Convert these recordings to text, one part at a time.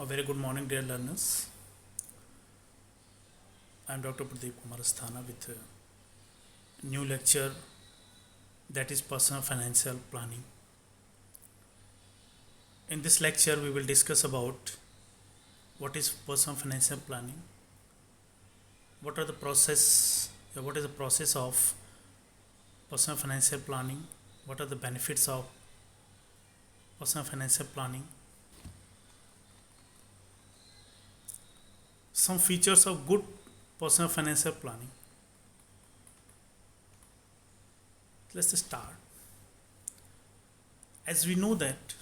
A very good morning, dear learners. I am Dr. Pradeep Kumar Asthana with a new lecture that is personal financial planning. In this lecture, we will discuss about what is personal financial planning, what are the process, what is the process of personal financial planning, what are the benefits of personal financial planning, some features of good personal financial planning. Let's start. As we know that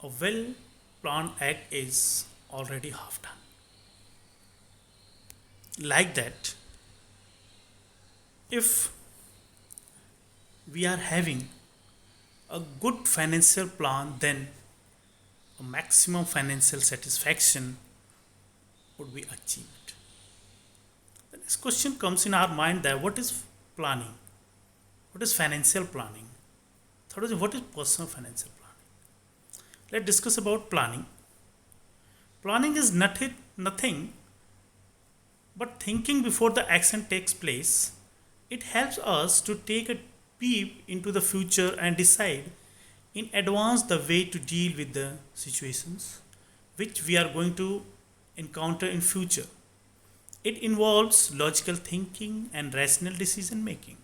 a well planned act is already half done. Like that, if we are having a good financial plan, then a maximum financial satisfaction would be achieved. The next question comes in our mind that what is planning? What is financial planning? Third is what is personal financial planning? Let's discuss about planning. Planning is nothing but thinking before the action takes place. It helps us to take a peep into the future and decide in advance the way to deal with the situations which we are going to encounter in future. It involves logical thinking and rational decision making.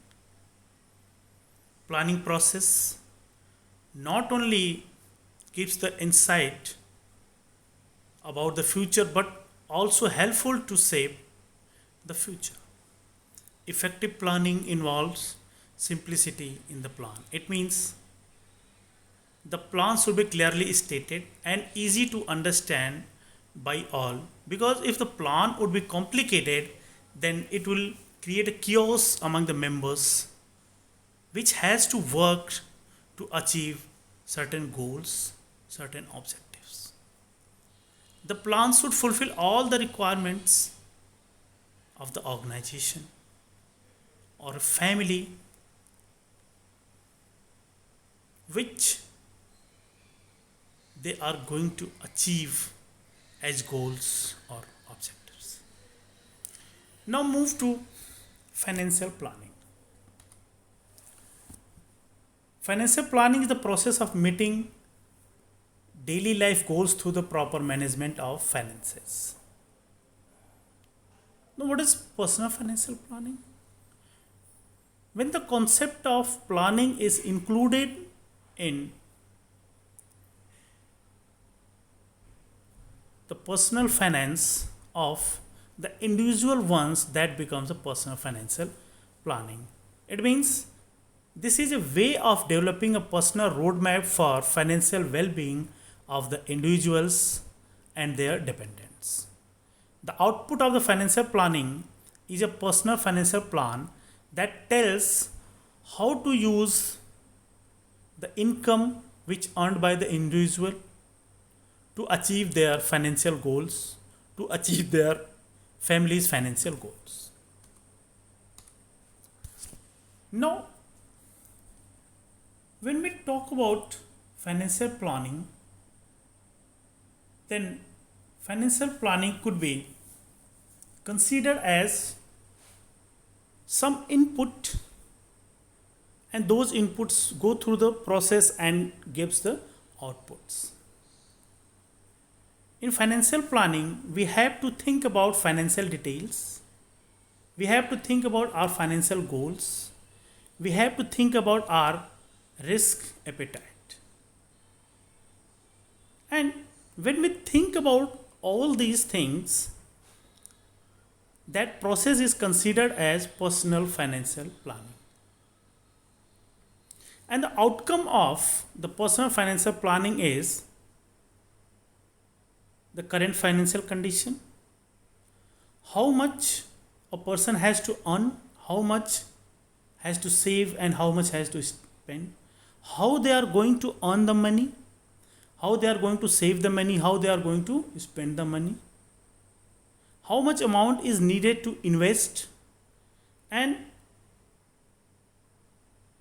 Planning process not only gives the insight about the future but also helpful to shape the future. Effective planning involves simplicity in the plan. It means the plan should be clearly stated and easy to understand by all, because if the plan would be complicated, then it will create a chaos among the members which has to work to achieve certain goals, certain objectives. The plan should fulfill all the requirements of the organization or a family which they are going to achieve as goals or objectives. Now move to financial planning. Financial planning is the process of meeting daily life goals through the proper management of finances. Now, what is personal financial planning? When the concept of planning is included in the personal finance of the individual ones, that becomes a personal financial planning. It means this is a way of developing a personal roadmap for financial well-being of the individuals and their dependents. The output of the financial planning is a personal financial plan that tells how to use the income which earned by the individual to achieve their financial goals, to achieve their family's financial goals. Now, when we talk about financial planning, then financial planning could be considered as some input, and those inputs go through the process and gives the outputs. In financial planning, we have to think about financial details. We have to think about our financial goals. We have to think about our risk appetite. And when we think about all these things, that process is considered as personal financial planning. And the outcome of the personal financial planning is the current financial condition, how much a person has to earn, how much has to save, and how much has to spend, how they are going to earn the money, how they are going to save the money, how they are going to spend the money, how much amount is needed to invest, and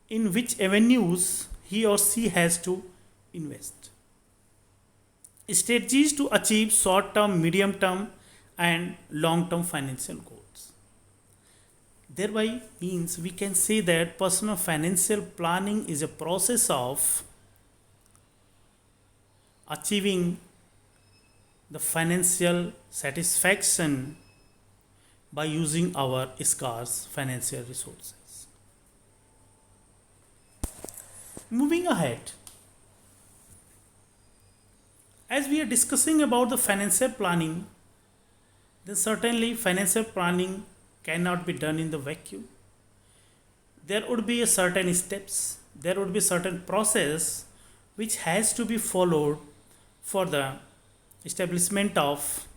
in which avenues he or she has to invest. strategies to achieve short term, medium term, and long term financial goals. Thereby means we can say that personal financial planning is a process of achieving the financial satisfaction by using our scarce financial resources. Moving ahead, as we are discussing about the financial planning, then certainly financial planning cannot be done in the vacuum. There would be a certain steps, there would be certain process which has to be followed for the establishment of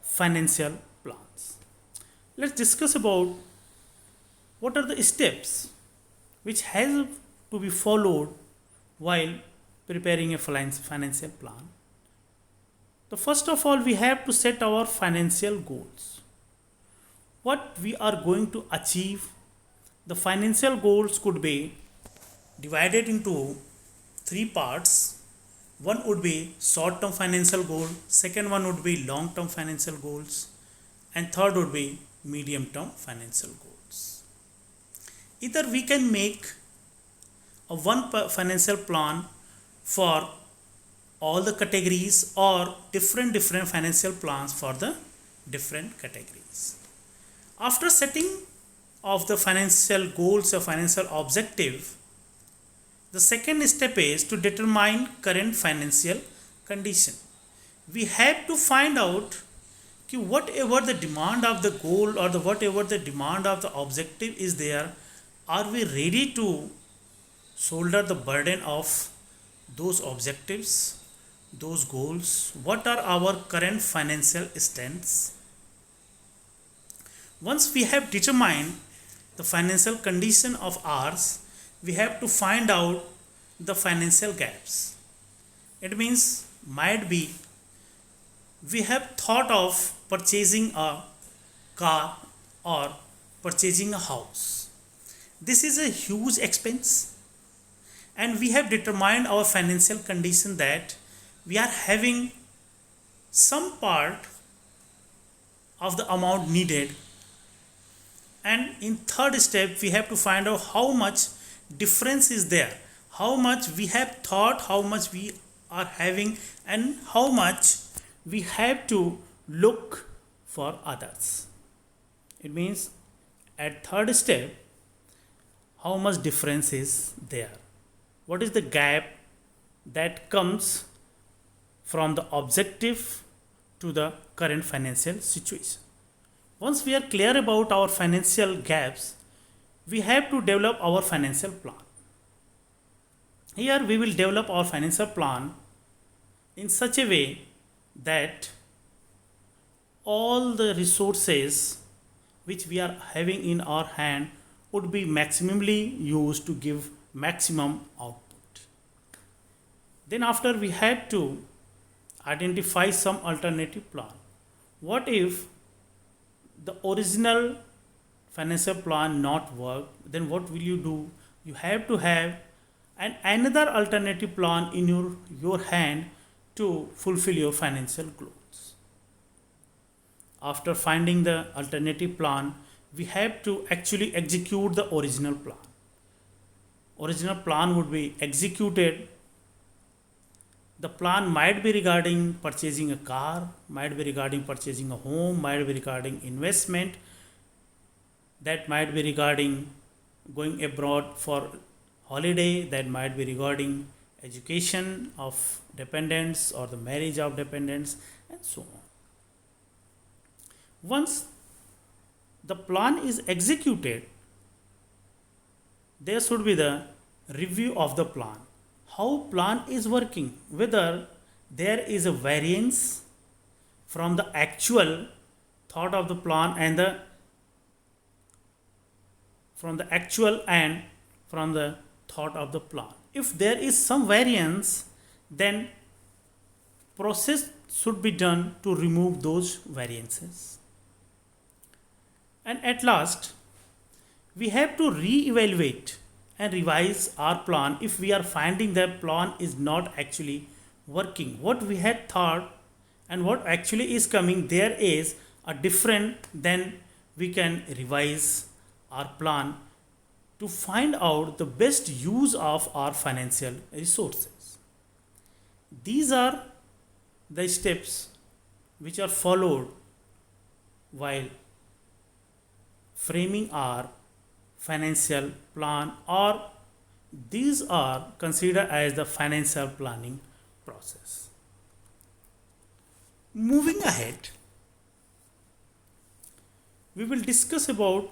financial plans. Let's discuss about what are the steps which have to be followed while preparing a financial plan. So first of all, we have to set our financial goals. What we are going to achieve, the financial goals could be divided into three parts. One would be short term financial goal, second one would be long term financial goals, and third would be medium term financial goals. Either we can make a one financial plan for all the categories or different financial plans for the different categories. After setting of the financial goals or financial objective, the second step is to determine current financial condition. We have to find out whatever the demand of the goal or whatever the demand of the objective is there, are we ready to shoulder the burden of those objectives, those goals? What are our current financial stance? Once we have determined the financial condition of ours, we have to find out the financial gaps. It means might be we have thought of purchasing a car or purchasing a house. This is a huge expense, and we have determined our financial condition that we are having some part of the amount needed, and in third step we have to find out how much difference is there, how much we have thought, how much we are having, and how much we have to look for others. It means at third step, how much difference is there, what is the gap that comes from the objective to the current financial situation. Once we are clear about our financial gaps, we have to develop our financial plan. Here we will develop our financial plan in such a way that all the resources which we are having in our hand would be maximally used to give maximum output. Then after we had to identify some alternative plan. What if the original financial plan not work? Then what will you do? You have to have another alternative plan in your hand to fulfill your financial goals. After finding the alternative plan, we have to actually execute the original plan. Original plan would be executed. The plan might be regarding purchasing a car, might be regarding purchasing a home, might be regarding investment, that might be regarding going abroad for holiday, that might be regarding education of dependents or the marriage of dependents, and so on. Once the plan is executed, there should be the review of the plan. How plan is working, whether there is a variance from the actual thought of the plan and from the thought of the plan. If there is some variance, then process should be done to remove those variances. And at last, we have to re-evaluate and revise our plan if we are finding that plan is not actually working, what we had thought and what actually is coming, there is a different. Then we can revise our plan to find out the best use of our financial resources. These are the steps which are followed while framing our financial plan, or these are considered as the financial planning process. Moving ahead, we will discuss about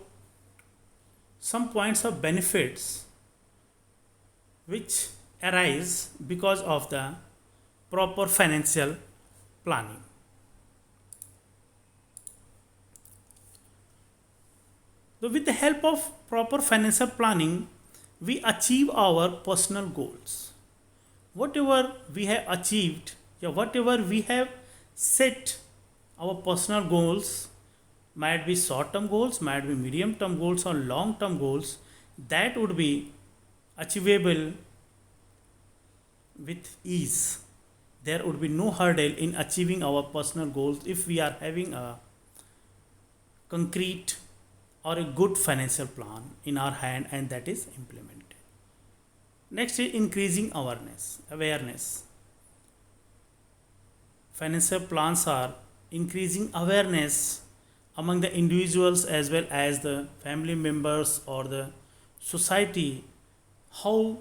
some points of benefits which arise because of the proper financial planning. So with the help of proper financial planning, we achieve our personal goals. Whatever we have achieved, whatever we have set our personal goals, might be short term goals, might be medium term goals, or long term goals, that would be achievable with ease. There would be no hurdle in achieving our personal goals if we are having a concrete or a good financial plan in our hand and that is implemented. Next is increasing awareness. Financial plans are increasing awareness among the individuals as well as the family members or the society, how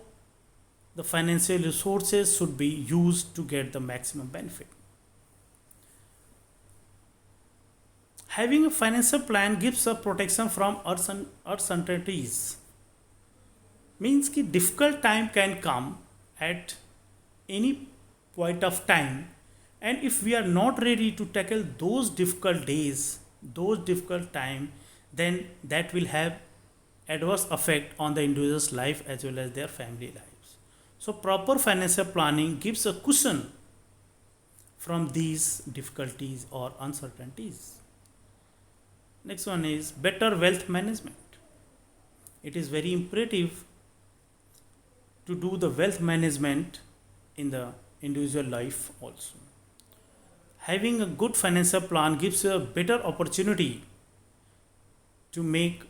the financial resources should be used to get the maximum benefit. Having a financial plan gives a protection from uncertainties. Means कि difficult time can come at any point of time, and if we are not ready to tackle those difficult days, those difficult time, then that will have adverse effect on the individual's life as well as their family lives. So proper financial planning gives a cushion from these difficulties or uncertainties. Next one is better wealth management. It is very imperative to do the wealth management in the individual life also. Having a good financial plan gives you a better opportunity to make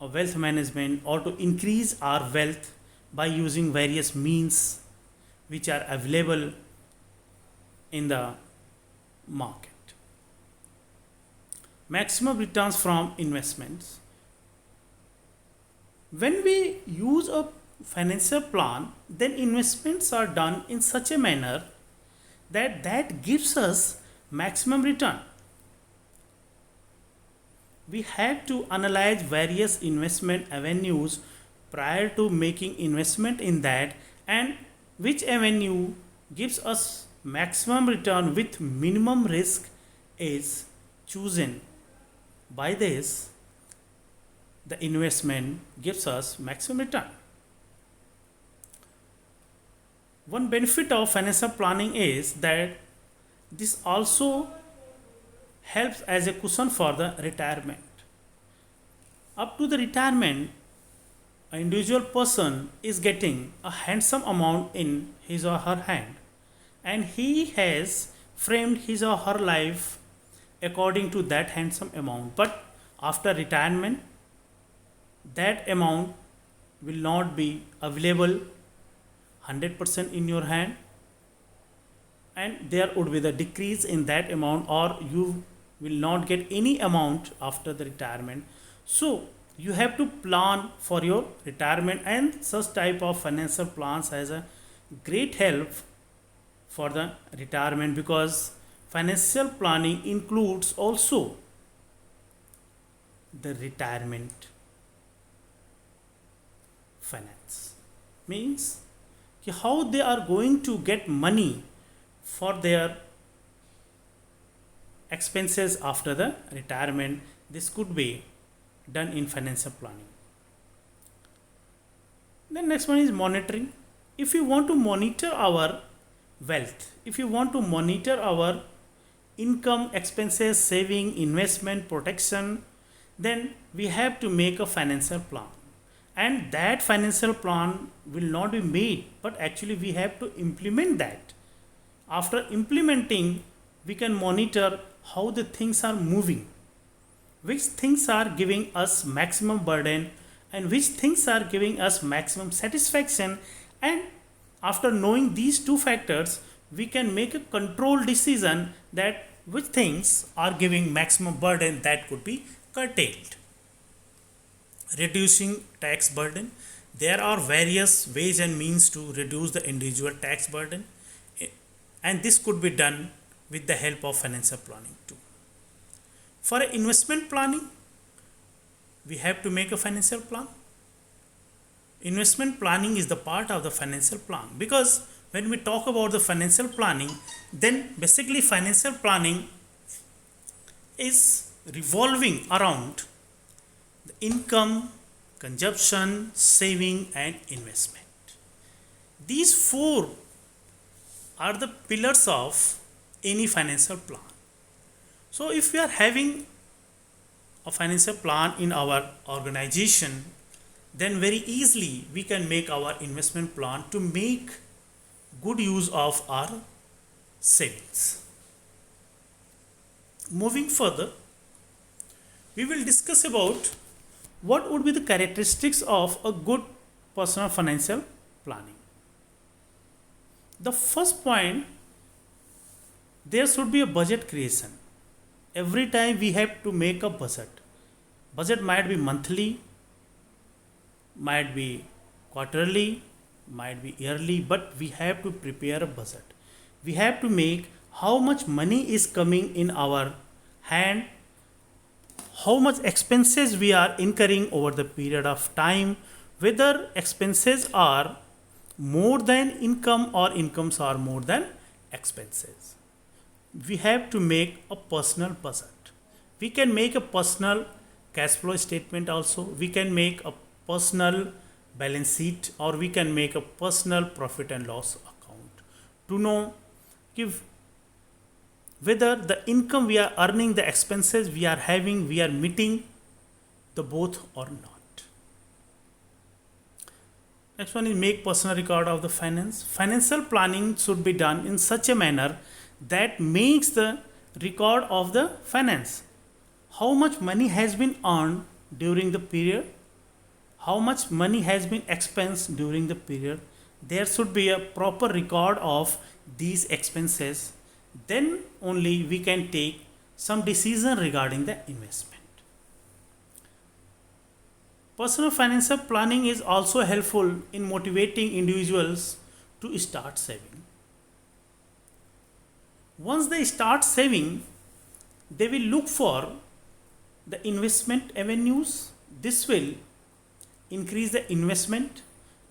a wealth management or to increase our wealth by using various means which are available in the market. Maximum returns from investments. When we use a financial plan, then investments are done in such a manner that gives us maximum return. We have to analyze various investment avenues prior to making investment in that, and which avenue gives us maximum return with minimum risk is chosen. By this, the investment gives us maximum return. One benefit of financial planning is that this also helps as a cushion for the retirement. Up to the retirement, an individual person is getting a handsome amount in his or her hand, and he has framed his or her life according to that handsome amount. But after retirement, that amount will not be available 100% in your hand, and there would be the decrease in that amount, or you will not get any amount after the retirement. So you have to plan for your retirement, and such type of financial plans has a great help for the retirement, because financial planning includes also the retirement finance. Means how they are going to get money for their expenses after the retirement. This could be done in financial planning. Then next one is monitoring. If you want to monitor our wealth, if you want to monitor our income, expenses, saving, investment, protection, then we have to make a financial plan. And that financial plan will not be made, but actually we have to implement that. After implementing, we can monitor how the things are moving, which things are giving us maximum burden and which things are giving us maximum satisfaction. And after knowing these two factors, we can make a controlled decision that which things are giving maximum burden that could be curtailed. Reducing tax burden. There are various ways and means to reduce the individual tax burden, and this could be done with the help of financial planning too. For investment planning, we have to make a financial plan. Investment planning is the part of the financial plan, because when we talk about the financial planning, then basically financial planning is revolving around the income, consumption, saving, and investment. These four are the pillars of any financial plan. So, if we are having a financial plan in our organization, then very easily we can make our investment plan to make good use of our savings. Moving further, we will discuss about what would be the characteristics of a good personal financial planning. The first point, there should be a budget creation. Every time we have to make a budget. Budget might be monthly, might be quarterly, might be yearly, but we have to prepare a budget. We have to make how much money is coming in our hand, how much expenses we are incurring over the period of time, whether expenses are more than income or incomes are more than expenses. We have to make a personal budget. We can make a personal cash flow statement also. We can make a personal balance sheet, or we can make a personal profit and loss account to know if whether the income we are earning, the expenses we are having, we are meeting the both or not. Next one is make personal record of the finance. Financial planning should be done in such a manner that makes the record of the finance. How much money has been earned during the period, how much money has been expensed during the period. There should be a proper record of these expenses. Then only we can take some decision regarding the investment. Personal financial planning is also helpful in motivating individuals to start saving. Once they start saving, they will look for the investment avenues. This will increase the investment.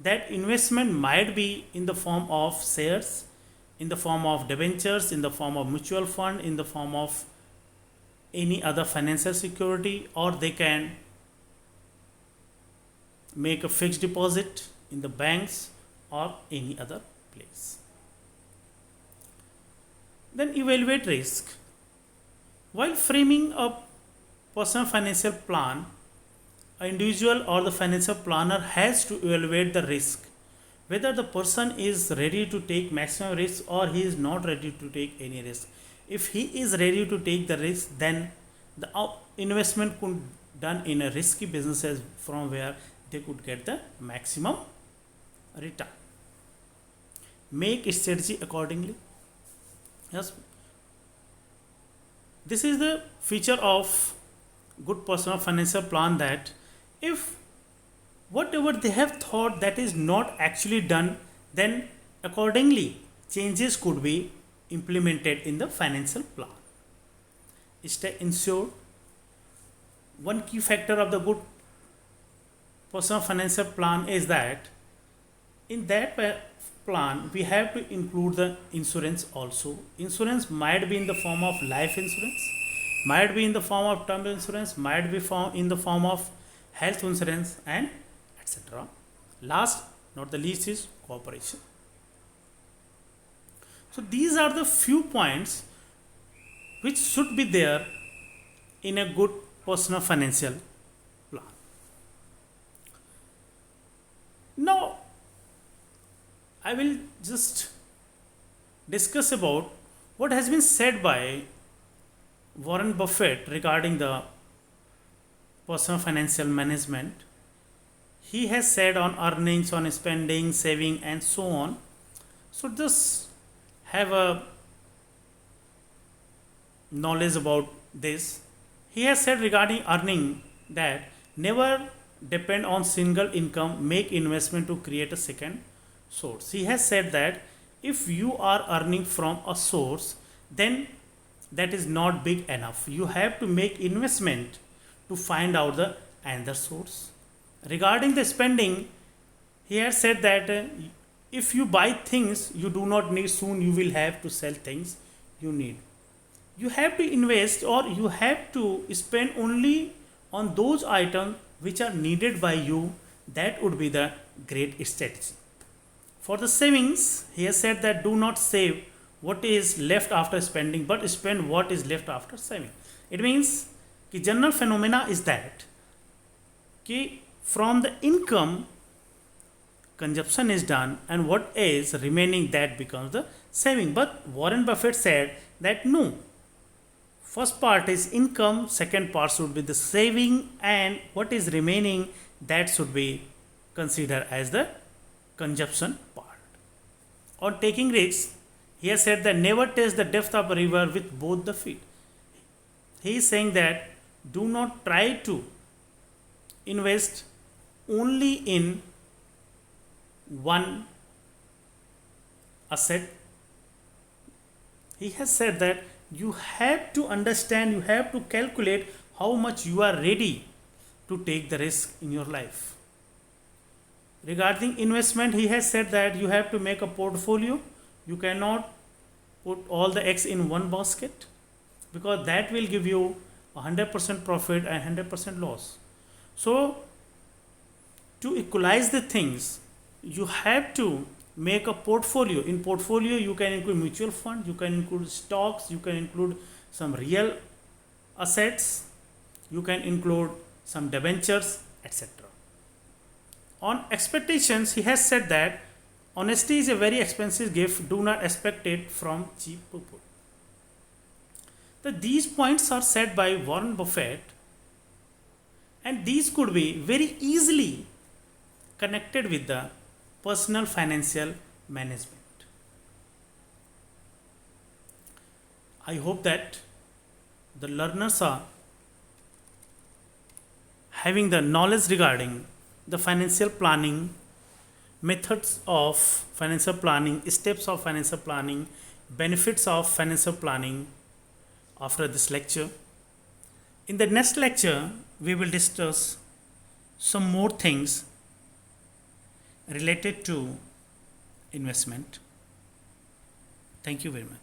That investment might be in the form of shares, in the form of debentures, in the form of mutual fund, in the form of any other financial security, or they can make a fixed deposit in the banks or any other place. Then evaluate risk. While framing a personal financial plan, an individual or the financial planner has to evaluate the risk, whether the person is ready to take maximum risk or he is not ready to take any risk. If he is ready to take the risk, then the investment could done in a risky businesses from where they could get the maximum return. Make a strategy accordingly. Yes, this is the feature of good personal financial plan, that if whatever they have thought that is not actually done, then accordingly changes could be implemented in the financial plan. Stay insured. One key factor of the good personal financial plan is that in that plan we have to include the insurance also. Insurance might be in the form of life insurance, might be in the form of term insurance, might be in the form of health insurance, and etc. Last not the least is cooperation. So these are the few points which should be there in a good personal financial plan. Now I will just discuss about what has been said by Warren Buffett regarding the personal financial management. He has said on earnings, on spending, saving, and so on. So just have a knowledge about this. He has said regarding earning that never depend on single income, make investment to create a second source. He has said that if you are earning from a source, then that is not big enough. You have to make investment to find out the another source. Regarding the spending, he has said that if you buy things you do not need, soon you will have to sell things you need. You have to invest, or you have to spend only on those items which are needed by you. That would be the great strategy. For the savings, he has said that do not save what is left after spending, but spend what is left after saving. It means कि general phenomena is that कि from the income consumption is done, and what is remaining, that becomes the saving. But Warren Buffett said that no, first part is income, second part should be the saving, and what is remaining, that should be considered as the consumption part. On taking risks, he has said that never test the depth of a river with both the feet. He is saying that do not try to invest only in one asset. He has said that you have to understand, you have to calculate how much you are ready to take the risk in your life. Regarding investment, he has said that you have to make a portfolio. You cannot put all the eggs in one basket, because that will give you 100% profit and 100% loss. So to equalize the things, you have to make a portfolio. In portfolio, you can include mutual fund, you can include stocks, you can include some real assets, you can include some debentures, etc. On expectations, he has said that honesty is a very expensive gift. Do not expect it from cheap people. So these points are said by Warren Buffett, and these could be very easily connected with the personal financial management. I hope that the learners are having the knowledge regarding the financial planning, methods of financial planning, steps of financial planning, benefits of financial planning after this lecture. In the next lecture, we will discuss some more things related to investment. Thank you very much.